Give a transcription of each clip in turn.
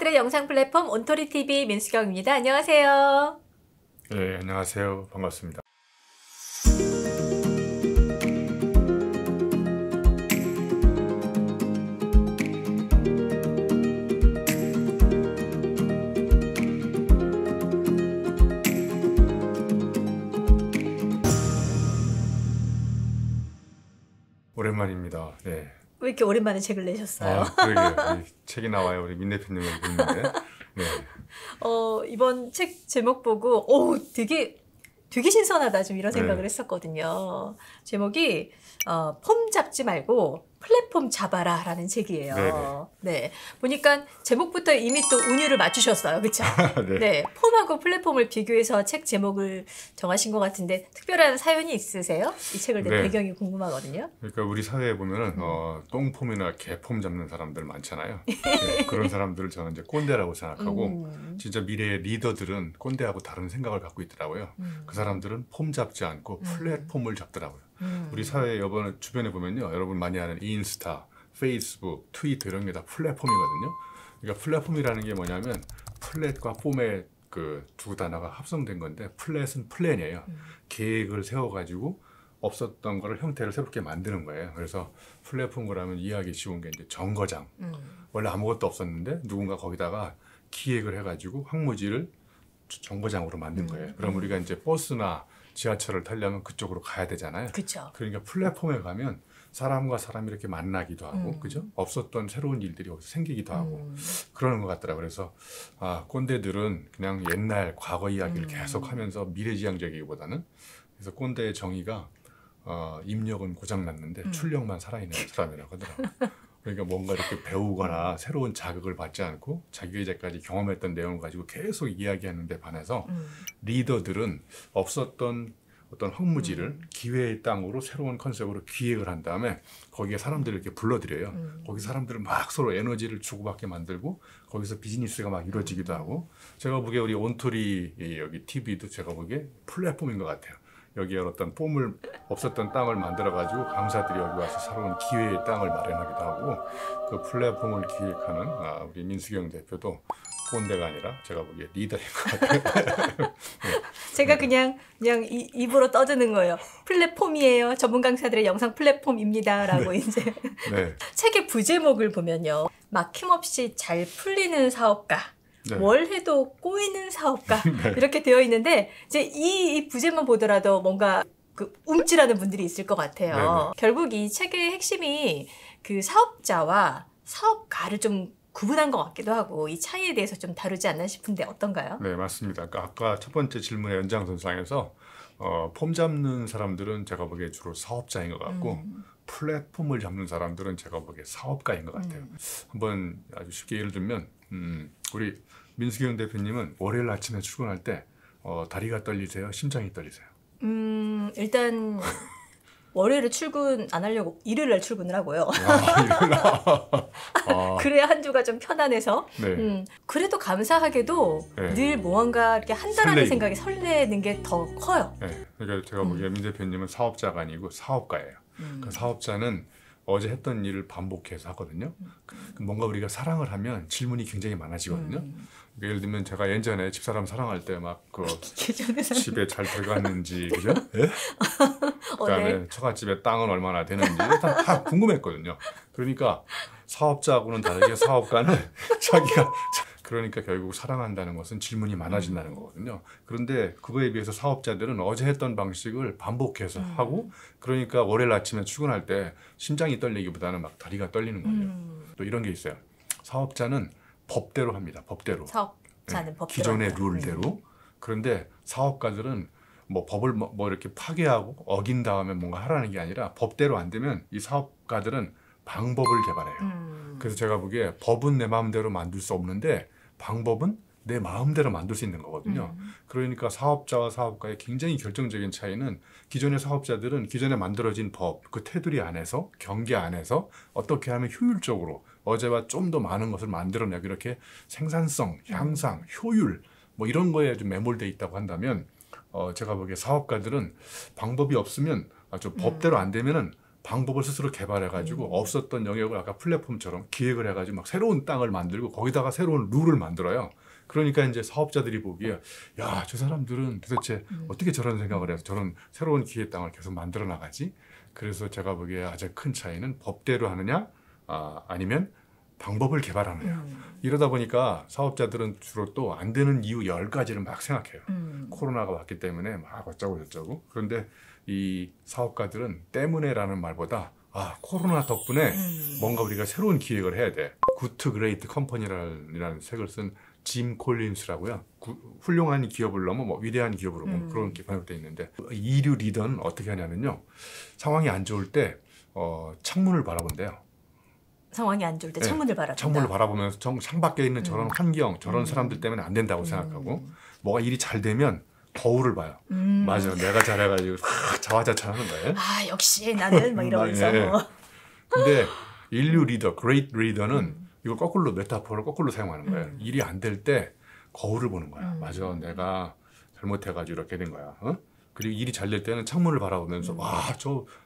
전문가들의 영상 플랫폼 온토리TV 민수경입니다. 안녕하세요. 네, 안녕하세요. 반갑습니다. 오랜만입니다. 네. 왜 이렇게 오랜만에 책을 내셨어요? 그러게요. 책이 나와요. 우리 민 대표님을 보는데. 네. 이번 책 제목 보고 되게 신선하다 좀 이런 생각을 했었거든요. 제목이 폼 잡지 말고 플랫폼 잡아라 라는 책이에요. 네. 보니까 제목부터 이미 또 운율을 맞추셨어요. 그렇죠? 네. 네. 폼하고 플랫폼을 비교해서 책 제목을 정하신 것 같은데 특별한 사연이 있으세요? 이 책을 낸 배경이 궁금하거든요. 그러니까 우리 사회에 보면은 똥폼이나 개폼 잡는 사람들 많잖아요. 네, 그런 사람들을 저는 이제 꼰대라고 생각하고 진짜 미래의 리더들은 꼰대하고 다른 생각을 갖고 있더라고요. 그 사람들은 폼 잡지 않고 플랫폼을 잡더라고요. 우리 사회 이번에 주변에 보면요, 여러분 많이 아는 인스타, 페이스북, 트위터 이런 게 다 플랫폼이거든요. 그러니까 플랫폼이라는 게 뭐냐면 플랫과 폼의 그 두 단어가 합성된 건데, 플랫은 플랜이에요. 계획을 세워가지고 없었던 거를 형태를 새롭게 만드는 거예요. 그래서 플랫폼 그러면 이해하기 쉬운 게 이제 정거장. 원래 아무것도 없었는데 누군가 거기다가 기획을 해가지고 황무지를 정거장으로 만든 거예요. 그럼 우리가 이제 버스나 지하철을 타려면 그쪽으로 가야 되잖아요. 그쵸. 그러니까 플랫폼에 가면 사람과 사람이 이렇게 만나기도 하고, 그죠? 없었던 새로운 일들이 여기서 생기기도 하고, 그러는 것 같더라고요. 그래서, 꼰대들은 그냥 옛날 과거 이야기를 계속 하면서 미래지향적이기보다는, 그래서 꼰대의 정의가, 입력은 고장났는데 출력만 살아있는 사람이라고 하더라고요. 그러니까 뭔가 이렇게 배우거나 새로운 자극을 받지 않고 자기가 이제까지 경험했던 내용을 가지고 계속 이야기하는 데 반해서 리더들은 없었던 어떤 황무지를 기회의 땅으로 새로운 컨셉으로 기획을 한 다음에 거기에 사람들을 이렇게 불러들여요. 거기 사람들을 막 서로 에너지를 주고받게 만들고 거기서 비즈니스가 막 이루어지기도 하고, 제가 보기에 우리 온토리 여기 TV도 제가 보기에 플랫폼인 것 같아요. 여기에 어떤 폼을 없었던 땅을 만들어가지고 강사들이 여기 와서 새로운 기회의 땅을 마련하기도 하고, 그 플랫폼을 기획하는 우리 민수경 대표도 꼰대가 아니라 제가 보기에 리더인 것 같아요. 제가 그냥 입으로 떠드는 거예요. 플랫폼이에요. 전문 강사들의 영상 플랫폼입니다라고 이제 책의 부제목을 보면요, 막힘없이 잘 풀리는 사업가. 뭘 해도 꼬이는 사업가 이렇게 되어 있는데, 이제 이 부제만 보더라도 뭔가 그 움찔하는 분들이 있을 것 같아요. 결국 이 책의 핵심이 그 사업자와 사업가를 좀 구분한 것 같기도 하고, 이 차이에 대해서 좀 다루지 않나 싶은데 어떤가요? 네, 맞습니다. 그러니까 아까 첫 번째 질문의 연장선상에서 폼 잡는 사람들은 제가 보기에 주로 사업자인 것 같고, 플랫폼을 잡는 사람들은 제가 보기에 사업가인 것 같아요. 한번 아주 쉽게 예를 들면, 우리 민수경 대표님은 월요일 아침에 출근할 때 다리가 떨리세요? 심장이 떨리세요? 일단 월요일에 출근 안 하려고 일요일날 출근을 하고요. 그래야 한 주가 좀 편안해서. 그래도 감사하게도 늘 무언가 이렇게 한다라는 생각이 설레는 게 더 커요. 그러니까 제가 보기에 민 대표님은 사업자가 아니고 사업가예요. 그 사업자는 어제 했던 일을 반복해서 하거든요. 뭔가 우리가 사랑을 하면 질문이 굉장히 많아지거든요. 그러니까 예를 들면 제가 예전에 집사람 사랑할 때 막 집에 잘 들어갔는지, 그죠? 그다음에 처갓집에 땅은 얼마나 되는지 다 궁금했거든요. 그러니까 사업자하고는 다르게 사업가는 자기가, 그러니까 결국 사랑한다는 것은 질문이 많아진다는 거거든요. 그런데 그거에 비해서 사업자들은 어제 했던 방식을 반복해서 하고, 그러니까 월요일 아침에 출근할 때 심장이 떨리기보다는 막 다리가 떨리는 거예요. 또 이런 게 있어요. 사업자는 법대로 합니다. 법대로. 사업자는 법대로 기존의 한다. 룰대로. 그런데 사업가들은 뭐 법을 뭐 이렇게 파괴하고 어긴 다음에 뭔가 하라는 게 아니라, 법대로 안 되면 이 사업가들은 방법을 개발해요. 그래서 제가 보기에 법은 내 마음대로 만들 수 없는데 방법은 내 마음대로 만들 수 있는 거거든요. 그러니까 사업자와 사업가의 굉장히 결정적인 차이는, 기존의 사업자들은 기존에 만들어진 법, 그 테두리 안에서, 경계 안에서 어떻게 하면 효율적으로 어제와 좀 더 많은 것을 만들어내고, 이렇게 생산성, 향상, 효율 뭐 이런 거에 좀 매몰되어 있다고 한다면, 제가 보기에 사업가들은 방법이 없으면, 법대로 안 되면은 방법을 스스로 개발해가지고 없었던 영역을 아까 플랫폼처럼 기획을 해가지고 막 새로운 땅을 만들고 거기다가 새로운 룰을 만들어요. 그러니까 이제 사업자들이 보기에 야, 저 사람들은 도대체 어떻게 저런 생각을 해서 저런 새로운 기회 땅을 계속 만들어 나가지? 그래서 제가 보기에 아주 큰 차이는 법대로 하느냐 아니면 방법을 개발하느냐. 이러다 보니까 사업자들은 주로 또 안 되는 이유 10가지를 막 생각해요. 코로나가 왔기 때문에 막 어쩌고 저쩌고. 그런데 이 사업가들은 때문에라는 말보다 코로나 덕분에 뭔가 우리가 새로운 기획을 해야 돼. 굿 투 그레이트 컴퍼니라는 책을 쓴 짐 콜린스라고요. 훌륭한 기업을 넘어 위대한 기업으로 그런 게 번역되어 있는데 이류 리더는 어떻게 하냐면요. 상황이 안 좋을 때 창문을 바라본대요. 상황이 안 좋을 때 창문을 바라본다. 창문을 바라보면서 창밖에 있는 저런 환경, 저런 사람들 때문에 안 된다고 생각하고 뭐가 일이 잘 되면 거울을 봐요. 맞아, 내가 잘해가지고 자화자찬하는 거예요. 역시 나는 막 이러면서. 네. 근데 인류 리더, 그레이트 리더는 이걸 거꾸로 메타포를 거꾸로 사용하는 거예요. 일이 안 될 때 거울을 보는 거야. 맞아, 내가 잘못해가지고 이렇게 된 거야. 그리고 일이 잘 될 때는 창문을 바라보면서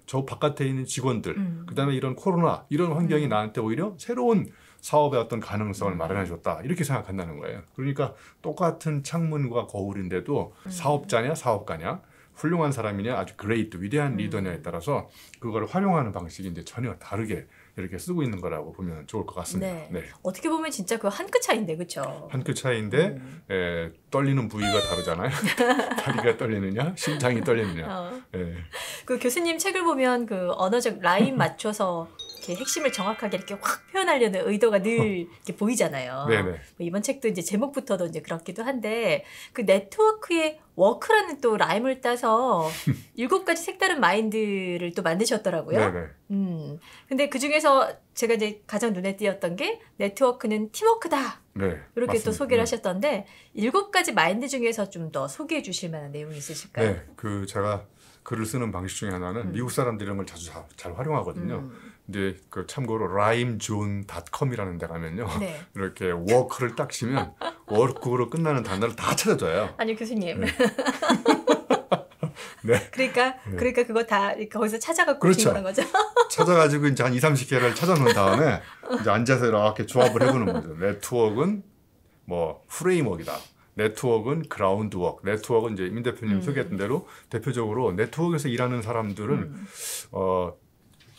저 바깥에 있는 직원들, 그다음에 이런 코로나 이런 환경이 나한테 오히려 새로운 사업의 어떤 가능성을 마련해줬다 이렇게 생각한다는 거예요. 그러니까 똑같은 창문과 거울인데도 사업자냐 사업가냐 훌륭한 사람이냐 아주 그레이트 위대한 리더냐에 따라서 그걸 활용하는 방식이 이제 전혀 다르게 이렇게 쓰고 있는 거라고 보면 좋을 것 같습니다. 네. 어떻게 보면 진짜 그 한 끗 차이인데, 그렇죠? 한 끗 차이인데 떨리는 부위가 다르잖아요. 다리가 떨리느냐, 심장이 떨리느냐. 그 교수님 책을 보면 그 언어적 라인 맞춰서 이렇게 핵심을 정확하게 이렇게 확 표현하려는 의도가 늘 이렇게 보이잖아요. 네네. 이번 책도 이제 제목부터도 이제 그렇기도 한데 그 네트워크의 워크라는 또 라임을 따서 7가지 색다른 마인드를 또 만드셨더라고요. 네네. 근데 그 중에서 제가 이제 가장 눈에 띄었던 게 네트워크는 팀워크다. 네, 이렇게 맞습니다. 또 소개를 하셨던데 7가지 마인드 중에서 좀 더 소개해 주실 만한 내용이 있으실까요? 네, 제가 글을 쓰는 방식 중에 하나는 미국 사람들이 이런 걸 자주 잘 활용하거든요. 근데 참고로 rhymezone.com이라는 데 가면요. 네. 이렇게 워크를 딱 치면 워크로 끝나는 단어를 다 찾아줘요. 아니 교수님. 네. 그러니까 그거 다 거기서 찾아갖고 그렇죠. 비교한 거죠. 찾아가지고 이제 한 2, 30개를 찾아놓은 다음에 이제 앉아서 이렇게 조합을 해보는 거죠. 네트워크는 프레임워크이다. 네트워크는 그라운드워크. 네트워크는 이제 민 대표님 소개했던 대로 대표적으로 네트워크에서 일하는 사람들은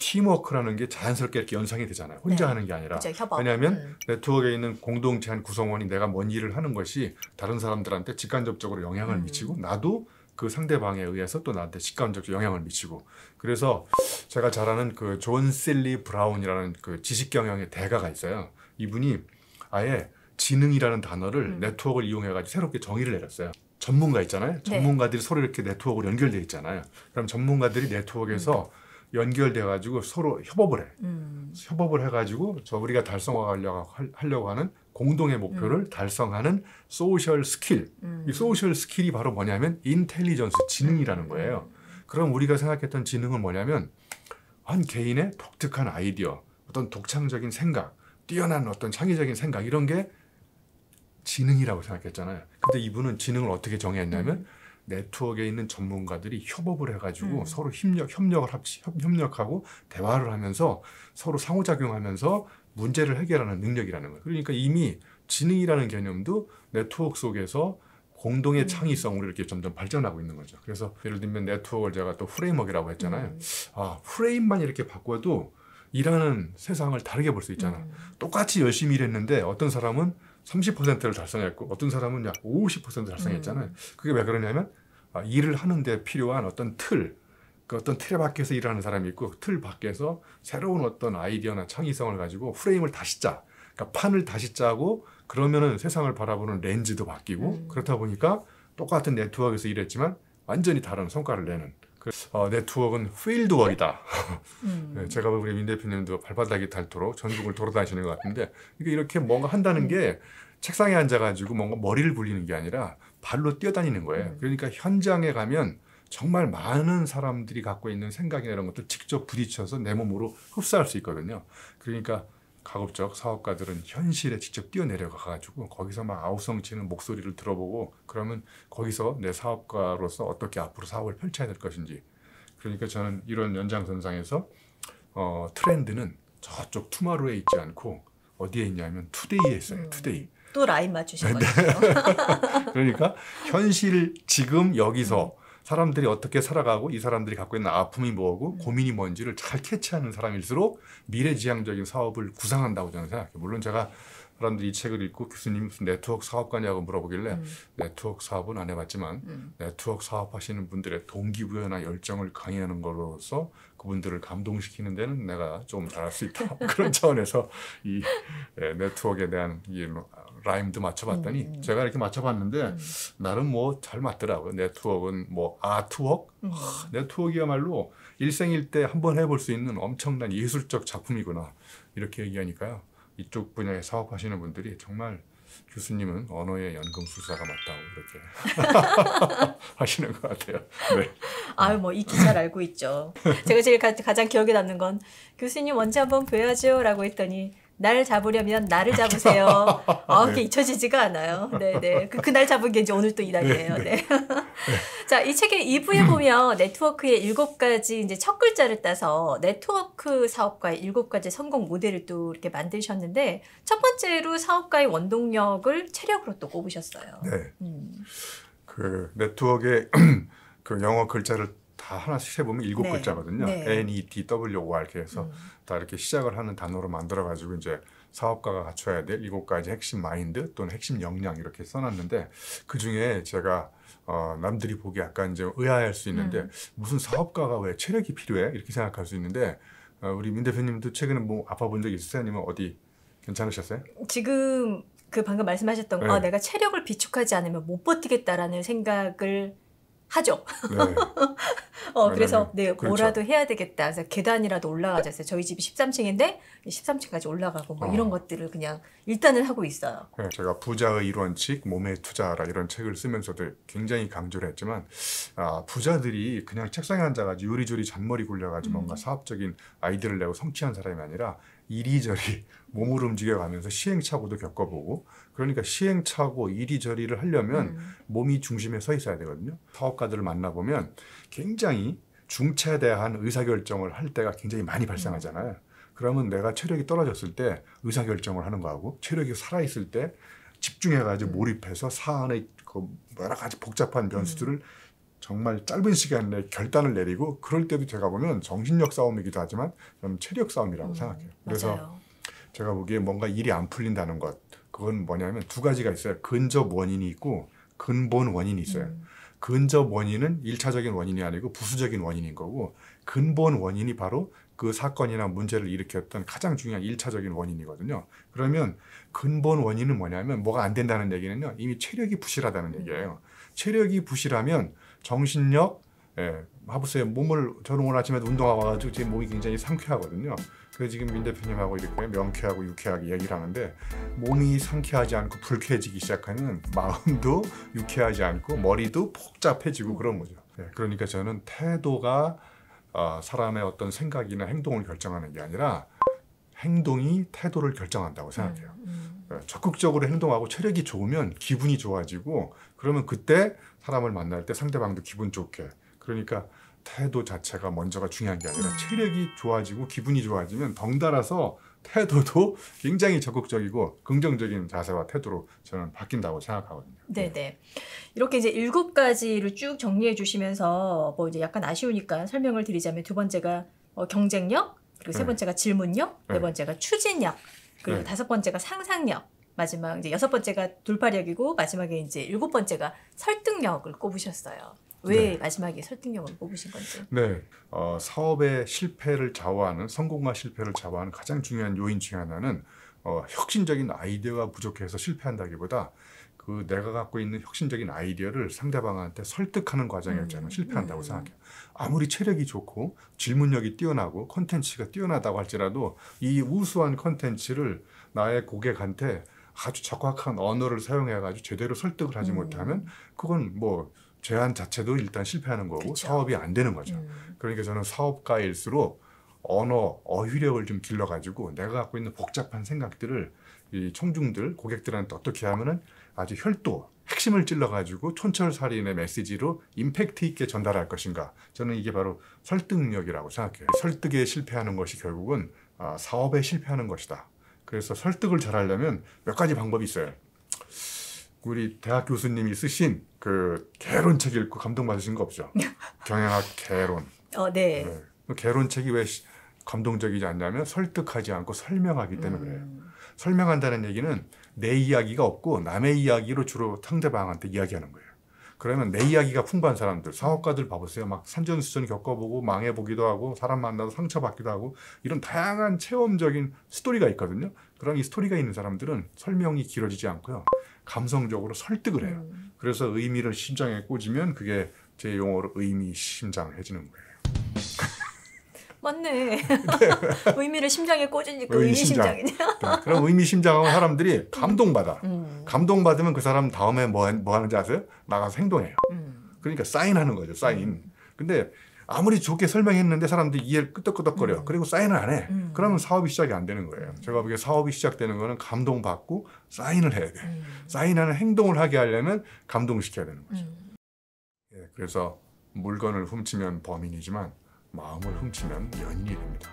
팀워크라는 게 자연스럽게 이렇게 연상이 되잖아요. 혼자 하는 게 아니라. 그렇죠, 협업. 왜냐하면 네트워크에 있는 공동체 한 구성원이 내가 뭔 일을 하는 것이 다른 사람들한테 직간접적으로 영향을 미치고 나도 그 상대방에 의해서 또 나한테 직간접적 영향을 미치고. 그래서 제가 잘 아는 그 존 실리 브라운이라는 그 지식 경영의 대가가 있어요. 이분이 아예 지능이라는 단어를 네트워크를 이용해가지고 새롭게 정의를 내렸어요. 전문가 있잖아요. 전문가들이 서로 이렇게 네트워크로 연결되어 있잖아요. 그럼 전문가들이 네트워크에서 연결돼가지고 서로 협업을 해. 협업을 해가지고 우리가 달성하려고 하는 공동의 목표를 달성하는 소셜 스킬. 이 소셜 스킬이 바로 뭐냐면 인텔리전스, 지능이라는 거예요. 그럼 우리가 생각했던 지능은 뭐냐면 한 개인의 독특한 아이디어, 어떤 독창적인 생각, 뛰어난 어떤 창의적인 생각 이런 게 지능이라고 생각했잖아요. 근데 이분은 지능을 어떻게 정의했냐면 네트워크에 있는 전문가들이 협업을 해가지고 서로 협력하고 대화를 하면서 서로 상호작용하면서 문제를 해결하는 능력이라는 거예요. 그러니까 이미 지능이라는 개념도 네트워크 속에서 공동의 창의성으로 이렇게 점점 발전하고 있는 거죠. 그래서 예를 들면 네트워크를 제가 또 프레임워크라고 했잖아요. 프레임만 이렇게 바꿔도 일하는 세상을 다르게 볼 수 있잖아. 똑같이 열심히 일했는데 어떤 사람은 30%를 달성했고 어떤 사람은 약 50% 달성했잖아요. 그게 왜 그러냐면 일을 하는데 필요한 어떤 틀, 그 어떤 틀 밖에서 일하는 사람이 있고 틀 밖에서 새로운 어떤 아이디어나 창의성을 가지고 프레임을 다시 짜. 그러니까 판을 다시 짜고 그러면은 세상을 바라보는 렌즈도 바뀌고 그렇다 보니까 똑같은 네트워크에서 일했지만 완전히 다른 성과를 내는. 네트워크는 필드워크이다. 제가 우리 민 대표님도 발바닥이 닳도록 전국을 돌아다니시는 것 같은데 이렇게 뭔가 한다는 게 책상에 앉아가지고 뭔가 머리를 굴리는 게 아니라 발로 뛰어다니는 거예요. 그러니까 현장에 가면 정말 많은 사람들이 갖고 있는 생각이나 이런 것들 직접 부딪혀서 내 몸으로 흡수할 수 있거든요. 그러니까 가급적 사업가들은 현실에 직접 뛰어내려가가지고 거기서 막 아우성치는 목소리를 들어보고 그러면 거기서 내 사업가로서 어떻게 앞으로 사업을 펼쳐야 될 것인지. 그러니까 저는 이런 연장선상에서 트렌드는 저쪽 투마로우에 있지 않고 어디에 있냐면 투데이에 있어요. 투데이. 또 라인 맞추신 거죠. 그러니까 현실 지금 여기서 사람들이 어떻게 살아가고 이 사람들이 갖고 있는 아픔이 뭐고 고민이 뭔지를 잘 캐치하는 사람일수록 미래지향적인 사업을 구상한다고 저는 생각해요. 물론 제가 사람들이 이 책을 읽고 교수님 무슨 네트워크 사업가냐고 물어보길래 네트워크 사업은 안 해봤지만 네트워크 사업하시는 분들의 동기부여나 열정을 강의하는 것으로서 그분들을 감동시키는 데는 내가 좀 잘할 수 있다. 그런 차원에서 이 네트워크에 대한 이 라임도 맞춰봤더니 제가 이렇게 맞춰봤는데 나름 뭐 잘 맞더라고요. 네트워크는 뭐 아트워크? 네트워크야말로 일생일대 한번 해볼 수 있는 엄청난 예술적 작품이구나. 이렇게 얘기하니까요. 이쪽 분야에 사업하시는 분들이 정말 교수님은 언어의 연금술사가 맞다고 이렇게 하시는 것 같아요. 네. 아유, 뭐 익히 잘 알고 있죠. 제가 제일 가장 기억에 남는 건 교수님 언제 한번 뵈야죠 라고 했더니 날 잡으려면 나를 잡으세요. 그게 잊혀지지가 않아요. 네네. 그날 잡은 게 이제 오늘 또 이날이에요. 네. 자, 이 책의 2부에 보면 네트워크의 7가지 이제 첫 글자를 따서 네트워크 사업가의 7가지 성공 모델을 또 이렇게 만드셨는데 첫 번째로 사업가의 원동력을 체력으로 또 꼽으셨어요. 네. 그 네트워크의 그 영어 글자를 다 하나씩 해보면 7글자거든요. 네. NETWOR 이렇게 해서 다 이렇게 시작을 하는 단어로 만들어가지고 이제 사업가가 갖춰야 될 7가지 핵심 마인드 또는 핵심 역량 이렇게 써놨는데 그 중에 제가 남들이 보기 약간 이제 의아할 수 있는데 무슨 사업가가 왜 체력이 필요해? 이렇게 생각할 수 있는데 우리 민 대표님도 최근에 뭐 아파본 적 있으세요? 아니면 어디 괜찮으셨어요? 지금 그 방금 말씀하셨던 거, 내가 체력을 비축하지 않으면 못 버티겠다라는 생각을 하죠. 네. 그래서 네, 그렇죠. 뭐라도 해야 되겠다. 그래서 계단이라도 올라가자. 저희 집이 13층인데 13층까지 올라가고 뭐 이런 것들을 그냥 일단은 하고 있어요. 네, 제가 부자의 1원칙, 몸에 투자하라 이런 책을 쓰면서도 굉장히 강조를 했지만 부자들이 그냥 책상에 앉아가지고 요리조리 잔머리 굴려가지고 뭔가 사업적인 아이디어를 내고 성취한 사람이 아니라 이리저리 몸을 움직여가면서 시행착오도 겪어보고 그러니까 시행착오 이리저리를 하려면 몸이 중심에 서 있어야 되거든요. 사업가들을 만나보면 굉장히 중차대한 의사결정을 할 때가 굉장히 많이 발생하잖아요. 그러면 내가 체력이 떨어졌을 때 의사결정을 하는 거하고 체력이 살아있을 때 집중해가지고 몰입해서 사안의 그 여러 가지 복잡한 변수들을 정말 짧은 시간 내에 결단을 내리고 그럴 때도 제가 보면 정신력 싸움이기도 하지만 저는 체력 싸움이라고 생각해요. 그래서 맞아요. 제가 보기에 뭔가 일이 안 풀린다는 것 그건 뭐냐면 두 가지가 있어요. 근접 원인이 있고 근본 원인이 있어요. 근접 원인은 1차적인 원인이 아니고 부수적인 원인인 거고 근본 원인이 바로 그 사건이나 문제를 일으켰던 가장 중요한 1차적인 원인이거든요. 그러면 근본 원인은 뭐냐면 뭐가 안 된다는 얘기는요. 이미 체력이 부실하다는 얘기예요. 체력이 부실하면 정신력, 하부세 몸을 저는 오늘 아침에 운동하고 와가지고 제 몸이 굉장히 상쾌하거든요. 그래서 지금 민 대표님하고 이렇게 명쾌하고 유쾌하게 얘기를 하는데 몸이 상쾌하지 않고 불쾌해지기 시작하면 마음도 유쾌하지 않고 머리도 복잡해지고 그런 거죠. 그러니까 저는 태도가 사람의 어떤 생각이나 행동을 결정하는 게 아니라 행동이 태도를 결정한다고 생각해요. 적극적으로 행동하고 체력이 좋으면 기분이 좋아지고 그러면 그때 사람을 만날 때 상대방도 기분 좋게 그러니까 태도 자체가 먼저가 중요한 게 아니라 체력이 좋아지고 기분이 좋아지면 덩달아서 태도도 굉장히 적극적이고 긍정적인 자세와 태도로 저는 바뀐다고 생각하거든요. 네네. 이렇게 이제 7가지를 쭉 정리해 주시면서 뭐 이제 약간 아쉬우니까 설명을 드리자면 두 번째가 경쟁력, 그리고 세 번째가 질문력, 네 번째가 추진력, 그리고 다섯 번째가 상상력, 마지막 이제 6번째가 돌파력이고 마지막에 이제 7번째가 설득력을 꼽으셨어요. 왜 마지막에 설득력을 꼽으신 건지? 네, 사업의 실패를 좌우하는 성공과 실패를 좌우하는 가장 중요한 요인 중에 하나는 혁신적인 아이디어가 부족해서 실패한다기보다 그 내가 갖고 있는 혁신적인 아이디어를 상대방한테 설득하는 과정에 저는 실패한다고 생각해요. 아무리 체력이 좋고 질문력이 뛰어나고 콘텐츠가 뛰어나다고 할지라도 이 우수한 콘텐츠를 나의 고객한테 아주 적확한 언어를 사용해가지고 제대로 설득을 하지 못하면 그건 뭐 제안 자체도 일단 실패하는 거고 그쵸. 사업이 안 되는 거죠. 그러니까 저는 사업가일수록 어휘력을 좀 길러가지고 내가 갖고 있는 복잡한 생각들을 이 청중들, 고객들한테 어떻게 하면은 아주 핵심을 찔러가지고 촌철살인의 메시지로 임팩트 있게 전달할 것인가. 저는 이게 바로 설득력이라고 생각해요. 설득에 실패하는 것이 결국은 사업에 실패하는 것이다. 그래서 설득을 잘하려면 몇 가지 방법이 있어요. 우리 대학 교수님이 쓰신 그 개론책 읽고 감동받으신 거 없죠? 경영학 개론. 네. 네. 개론책이 왜 감동적이지 않냐면 설득하지 않고 설명하기 때문에 그래요. 설명한다는 얘기는 내 이야기가 없고 남의 이야기로 주로 상대방한테 이야기하는 거예요. 그러면 내 이야기가 풍부한 사람들, 사업가들 봐보세요. 막 산전수전 겪어보고 망해보기도 하고 사람 만나서 상처받기도 하고 이런 다양한 체험적인 스토리가 있거든요. 그럼 이 스토리가 있는 사람들은 설명이 길어지지 않고요. 감성적으로 설득을 해요. 그래서 의미를 심장에 꽂으면 그게 제 용어로 의미심장해지는 거예요. 맞네. 의미를 심장에 꽂으니까 의미심장이냐. 네, 그럼 의미심장하면 사람들이 감동받아. 감동받으면 그 사람 다음에 뭐 하는지 아세요? 나가서 행동해요. 그러니까 사인하는 거죠. 사인. 근데 아무리 좋게 설명했는데 사람들이 이해를 끄덕끄덕거려. 그리고 사인을 안 해. 그러면 사업이 시작이 안 되는 거예요. 제가 보기에 사업이 시작되는 거는 감동받고 사인을 해야 돼. 사인하는 행동을 하게 하려면 감동시켜야 되는 거죠. 예, 그래서 물건을 훔치면 범인이지만 마음을 훔치면 연인이 됩니다.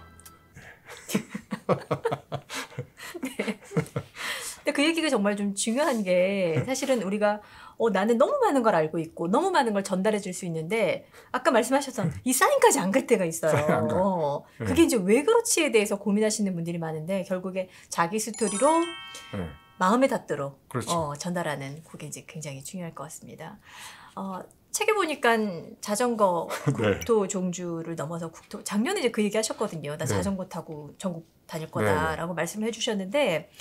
네. 근데 그 얘기가 정말 좀 중요한 게 사실은 우리가 나는 너무 많은 걸 알고 있고 너무 많은 걸 전달해 줄 수 있는데 아까 말씀하셨던 이 사인까지 안 갈 때가 있어요. 그게 이제 왜 그렇지에 대해서 고민하시는 분들이 많은데 결국에 자기 스토리로 마음의 닿도록 그렇죠. 전달하는 그게 이제 굉장히 중요할 것 같습니다. 책에 보니까 자전거 국토 종주를 넘어서 국토 작년에 이제 그 얘기 하셨거든요. 나 자전거 타고 전국 다닐 거다라고 말씀을 해주셨는데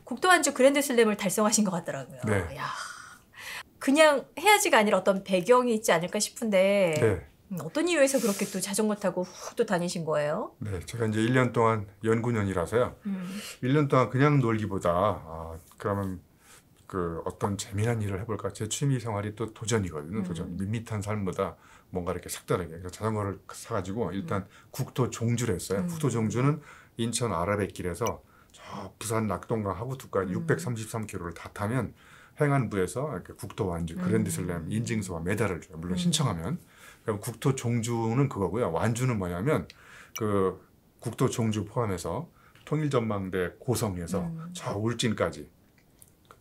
국토 완주 그랜드슬램을 달성하신 것 같더라고요. 야, 그냥 해야지가 아니라 어떤 배경이 있지 않을까 싶은데 어떤 이유에서 그렇게 또 자전거 타고 훅 또 다니신 거예요? 네, 제가 이제 1년 동안 연구년이라서요. 1년 동안 그냥 놀기보다 그러면 그 어떤 재미난 일을 해볼까. 제 취미 생활이 또 도전이거든요. 도전. 밋밋한 삶보다 뭔가 이렇게 색다르게. 그래서 자전거를 사가지고 일단 국토 종주를 했어요. 국토 종주는 인천 아라뱃길에서 저 부산 낙동강 하구투까지 633km를 다 타면 행안부에서 이렇게 국토 완주 그랜드슬램 인증서와 메달을 줘요. 물론 신청하면. 그럼 국토 종주는 그거고요. 완주는 뭐냐면 그 국토 종주 포함해서 통일전망대 고성에서 저 울진까지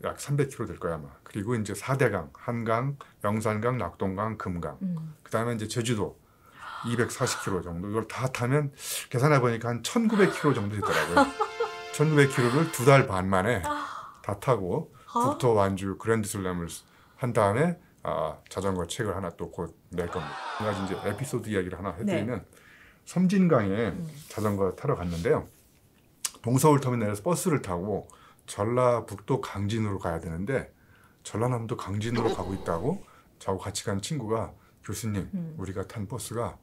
약 300km 될 거야 아마. 그리고 이제 4대강, 한강, 영산강, 낙동강, 금강. 그다음에 이제 제주도 240km 정도. 이걸 다 타면 계산해 보니까 한 1,900km 정도 되더라고요. 1,900km를 2달 반 만에 다 타고 국토 완주 그랜드슬램을 한 다음에 자전거 책을 하나 또 곧 낼 겁니다. 한 가지 이제 에피소드 이야기를 하나 해드리면 섬진강에 자전거 타러 갔는데요. 동서울 터미널에서 버스를 타고 전라북도 강진으로 가야 되는데 전라남도 강진으로 가고 있다고 저하고 같이 간 친구가 교수님 우리가 탄 버스가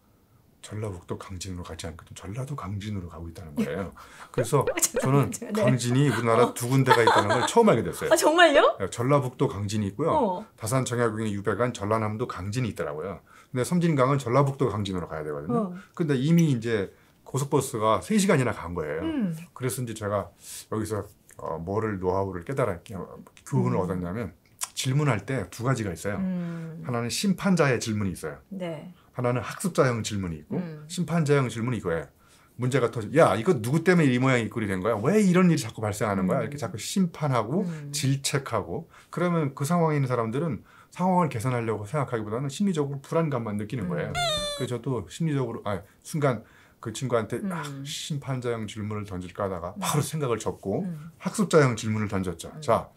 전라북도 강진으로 가지 않거든 전라도 강진으로 가고 있다는 거예요. 그래서 저는 강진이 우리나라 두 군데가 있다는 걸 처음 알게 됐어요. 정말요? 전라북도 강진이 있고요. 다산 정약용의 유배관 전라남도 강진이 있더라고요. 근데 섬진강은 전라북도 강진으로 가야 되거든요. 근데 이미 이제 고속버스가 3시간이나 간 거예요. 그래서 이제 제가 여기서 뭐를 노하우를 깨달았게요. 교훈을 얻었냐면 질문할 때 두 가지가 있어요. 하나는 심판자의 질문이 있어요. 하나는 학습자형 질문이 있고 심판자형 질문이 이거예요. 문제가 터져. 야, 이거 누구 때문에 이 모양이 이 꼴이 된 거야? 왜 이런 일이 자꾸 발생하는 거야? 이렇게 자꾸 심판하고 질책하고 그러면 그 상황에 있는 사람들은 상황을 개선하려고 생각하기보다는 심리적으로 불안감만 느끼는 거예요. 그래서 저도 심리적으로 순간 그 친구한테 심판자형 질문을 던질까 하다가 바로 생각을 접고 학습자형 질문을 던졌죠. 자,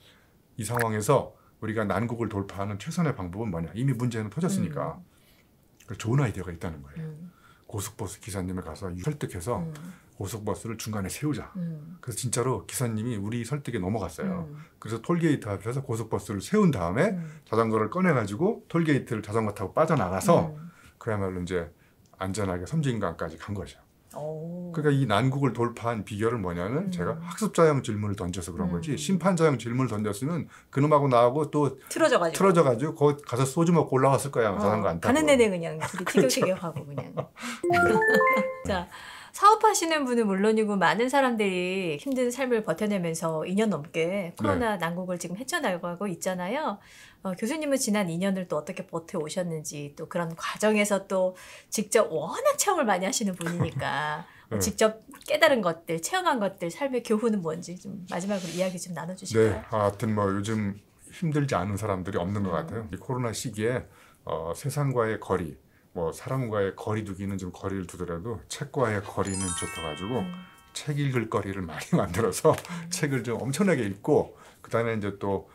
이 상황에서 우리가 난국을 돌파하는 최선의 방법은 뭐냐? 이미 문제는 터졌으니까. 좋은 아이디어가 있다는 거예요. 고속버스 기사님을 가서 설득해서 고속버스를 중간에 세우자. 그래서 진짜로 기사님이 우리 설득에 넘어갔어요. 그래서 톨게이트 앞에서 고속버스를 세운 다음에 자전거를 꺼내가지고 톨게이트를 자전거 타고 빠져나가서 그야말로 이제 안전하게 섬진강까지 간 거죠. 그러니까 이 난국을 돌파한 비결은 뭐냐면 제가 학습자형 질문을 던져서 그런 거지 심판자형 질문을 던졌으면 그놈하고 나하고 또 틀어져가지고 거기 가서 소주 먹고 올라왔을 거야. 자전거 안 타고. 가는 내내 그냥 티격태격하고 그냥. 자, 사업하시는 분은 물론이고 많은 사람들이 힘든 삶을 버텨내면서 2년 넘게 코로나 난국을 지금 헤쳐나가고 있잖아요. 교수님은 지난 2년을 또 어떻게 버텨오셨는지, 또 그런 과정에서 또 직접 워낙 체험을 많이 하시는 분이니까 직접 깨달은 것들, 체험한 것들, 삶의 교훈은 뭔지 좀 마지막으로 이야기 좀 나눠주실까요? 네, 하여튼 뭐 요즘 힘들지 않은 사람들이 없는 것 같아요. 이 코로나 시기에 세상과의 거리, 뭐 사람과의 거리 두기는 좀 거리를 두더라도 책과의 거리는 좁혀가지고 책 읽을 거리를 많이 만들어서 책을 좀 엄청나게 읽고, 그다음에 이제 또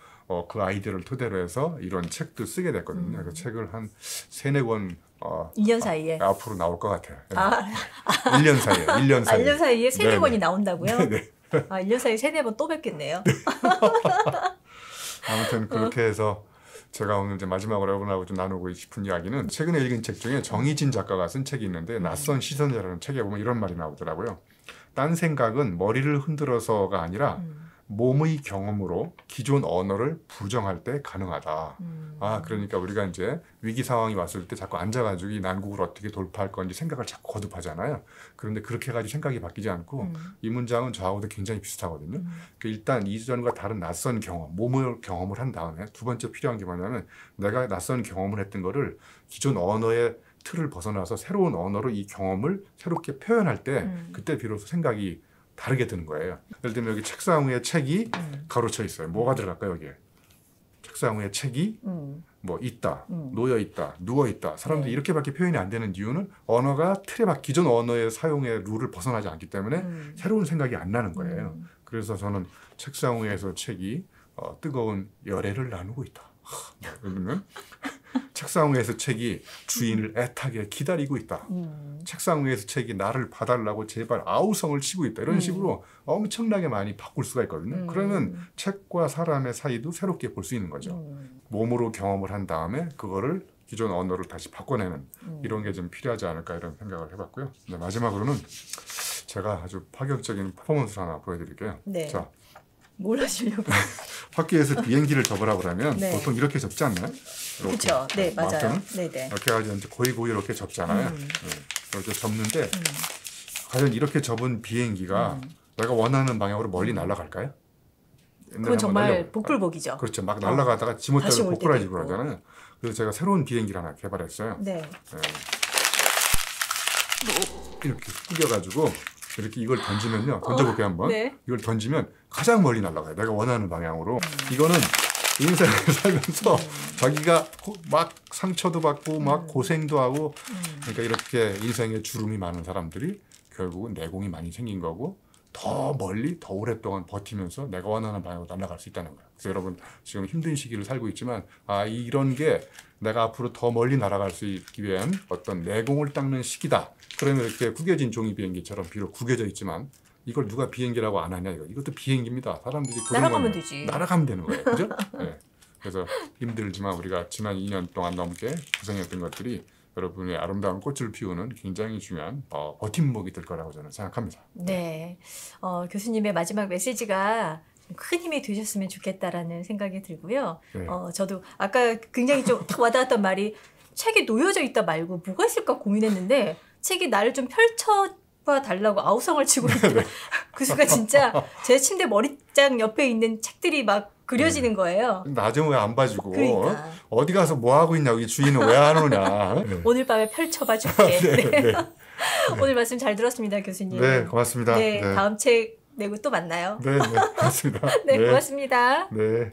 그 아이디어를 토대로 해서 이런 책도 쓰게 됐거든요. 그래서 책을 한 3-4권 2년 사이에 앞으로 나올 것 같아요. 1년 사이에. 1년 사이에. 1년 사이에 3-4권이 네네. 나온다고요? 네네. 1년 사이에 3-4번 또 뵙겠네요. 아무튼 그렇게 해서 제가 오늘 이제 마지막으로 여러분하고 좀 나누고 싶은 이야기는, 최근에 읽은 책 중에 정희진 작가가 쓴 책이 있는데 낯선 시선이라는 책에 보면 이런 말이 나오더라고요. 딴 생각은 머리를 흔들어서가 아니라 몸의 경험으로 기존 언어를 부정할 때 가능하다. 그러니까 우리가 이제 위기 상황이 왔을 때 자꾸 앉아가지고 이 난국을 어떻게 돌파할 건지 생각을 자꾸 거듭하잖아요. 그런데 그렇게 해가지고 생각이 바뀌지 않고 이 문장은 저하고도 굉장히 비슷하거든요. 일단 이전과 다른 낯선 경험, 몸을 경험을 한 다음에 두 번째 필요한 게 뭐냐면, 내가 낯선 경험을 했던 거를 기존 언어의 틀을 벗어나서 새로운 언어로 이 경험을 새롭게 표현할 때 그때 비로소 생각이 다르게 드는 거예요. 예를 들면 여기 책상 위에 책이 가로쳐 있어요. 뭐가 들어갈까요, 여기에? 책상 위에 책이 뭐 있다, 놓여 있다, 누워 있다. 사람들이 이렇게밖에 표현이 안 되는 이유는 언어가 기존 언어의 사용의 룰을 벗어나지 않기 때문에 새로운 생각이 안 나는 거예요. 그래서 저는 책상 위에서 책이 뜨거운 열애를 나누고 있다. 그러면 책상 위에서 책이 주인을 애타게 기다리고 있다. 책상 위에서 책이 나를 봐달라고 제발 아우성을 치고 있다. 이런 식으로 엄청나게 많이 바꿀 수가 있거든요. 그러면 책과 사람의 사이도 새롭게 볼 수 있는 거죠. 몸으로 경험을 한 다음에 그거를 기존 언어를 다시 바꿔내는 이런 게 좀 필요하지 않을까, 이런 생각을 해봤고요. 마지막으로는 제가 아주 파격적인 퍼포먼스를 하나 보여드릴게요. 네. 자, 뭘 하시려고? 학교에서 비행기를 접으라고 그러면 보통 이렇게 접지 않나요? 그렇죠. 네, 맞아요. 네네. 이렇게 해가지고 이제 고이 이렇게 접잖아요. 이렇게 접는데 과연 이렇게 접은 비행기가 내가 원하는 방향으로 멀리 날아갈까요? 그건 정말 복불복이죠. 그렇죠. 막 날아가다가 지멋대로 복불하지고 그러잖아요. 그래서 제가 새로운 비행기를 하나 개발했어요. 네. 이렇게 숙여가지고 이렇게 이걸 던지면요. 던져볼게요 한번. 네. 이걸 던지면 가장 멀리 날아가요. 내가 원하는 방향으로. 이거는 인생을 살면서 자기가 막 상처도 받고 막 고생도 하고, 그러니까 이렇게 인생에 주름이 많은 사람들이 결국은 내공이 많이 생긴 거고, 더 멀리 더 오랫동안 버티면서 내가 원하는 방향으로 날아갈 수 있다는 거예요. 그래서 여러분 지금 힘든 시기를 살고 있지만 이런 게 내가 앞으로 더 멀리 날아갈 수 있기 위한 어떤 내공을 닦는 시기다. 그러면 이렇게 구겨진 종이 비행기처럼 비록 구겨져 있지만 이걸 누가 비행기라고 안 하냐, 이것도 비행기입니다. 사람들이 날아가면 되지. 날아가면 되는 거예요. 그죠? 네. 그래서 힘들지만 우리가 지난 2년 동안 넘게 고생했던 것들이 여러분의 아름다운 꽃을 피우는 굉장히 중요한 버팀목이 될 거라고 저는 생각합니다. 네. 교수님의 마지막 메시지가 큰 힘이 되셨으면 좋겠다라는 생각이 들고요. 네. 저도 아까 굉장히 좀 탁 와닿았던 말이, 책이 놓여져 있다 말고 뭐가 있을까 고민했는데 책이 나를 좀 펼쳐봐 달라고 아우성을 치고 있더라. 그 순간 진짜 제 침대 머리장 옆에 있는 책들이 막 그려지는 거예요. 낮에 왜 안 봐주고 그러니까. 어디 가서 뭐 하고 있냐고, 이 주인은 왜 안 오냐. 오늘 밤에 펼쳐봐 줄게. 네. 오늘 말씀 잘 들었습니다, 교수님. 네, 고맙습니다. 네, 다음 책 내고 또 만나요. 네, 고맙습니다. 네, 고맙습니다. 네.